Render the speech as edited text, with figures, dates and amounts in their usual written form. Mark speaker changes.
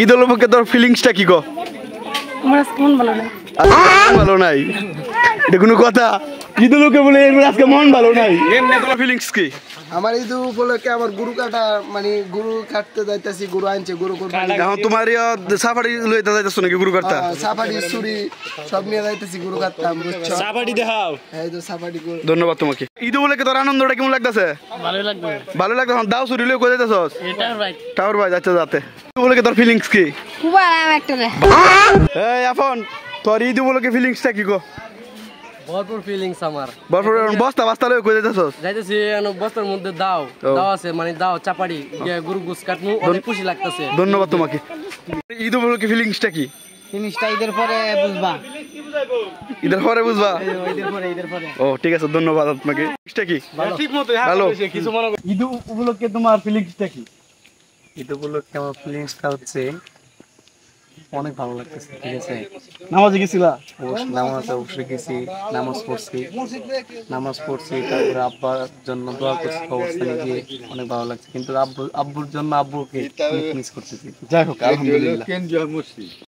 Speaker 1: ঈদ উপলক্ষে তোর ফিলিংসটা কি গো?
Speaker 2: আমার মন ভালো না।
Speaker 1: ভালো নাই, এটা কোনো কথা? ঈদ উপলক্ষে বলে আজকে মন ভালো নাই, এমনি তোমার ফিলিংস কি?
Speaker 3: আমার ঈদ উপলক্ষে আমার গরু কাটা মানে গরু কাটতে যাইতেছি, গরু আনছে, গরু কোরবানি।
Speaker 1: এখন তোমার সাফারি লইতে যাইতেছো নাকি গরু কাটতে?
Speaker 3: সাফারি ছুরি সব নিয়ে যাইতেছি, গরু কাটতাম, বুঝছো?
Speaker 1: সাফারি দেখাও।
Speaker 3: এই তো সাফারি গরু।
Speaker 1: ধন্যবাদ তোমাকে। ঈদ উপলক্ষে তোর আনন্দটা কেমন লাগতেছে?
Speaker 2: ভালোই লাগবে।
Speaker 1: ভালো লাগতেছে। দাও ছুরি লই কই যাইতেছস?
Speaker 2: এটা রাইট।
Speaker 1: টাওয়ার ভাই যাচ্ছে যাতে। ঈদ উপলক্ষে তোর ফিলিংস কি?
Speaker 2: খুব আরাম একটা রে।
Speaker 1: এই আফন, তোর ঈদ উপলক্ষে ফিলিংসটা কি গো?
Speaker 4: ভরপুর ফিলিংস আমার।
Speaker 1: ভরপুর বস্তা বস্তা লই কই যাইতেছস?
Speaker 4: যাইতেছি বস্তার মধ্যে দাও আছে, মানে দাও চাপাড়ি গরু গুছ কাটমু, অনেক খুশি লাগতেছে।
Speaker 1: ধন্যবাদ তোমাকে। ঈদ উপলক্ষে ফিলিংসটা কি?
Speaker 4: জিনিসটা ঈদের পরে বুঝবা।
Speaker 1: ঈদের পরে বুঝবা?
Speaker 4: ঈদের পরে।
Speaker 1: ও ঠিক আছে, ধন্যবাদ আপনাকে। ফিলিংসটা কি? ভালো। ঈদ উপলক্ষে তোমার ফিলিংসটা কি?
Speaker 4: ঈদ উপলক্ষে আমার ফিলিংসটা হচ্ছে অনেক ভালো লাগতেছে। ঠিক আছে,
Speaker 1: নামাজে গেছিলা?
Speaker 4: নামাজ অবশ্যই গেছি, নামাজ পড়ছি, তারপরে আব্বার জন্য দোয়া করছি, অবস্থানে গিয়ে অনেক ভালো লাগছে। কিন্তু আব্বুর জন্য আব্বুকে অনেক মিস করতেছি।
Speaker 1: যাই হোক, আলহামদুলিল্লাহ।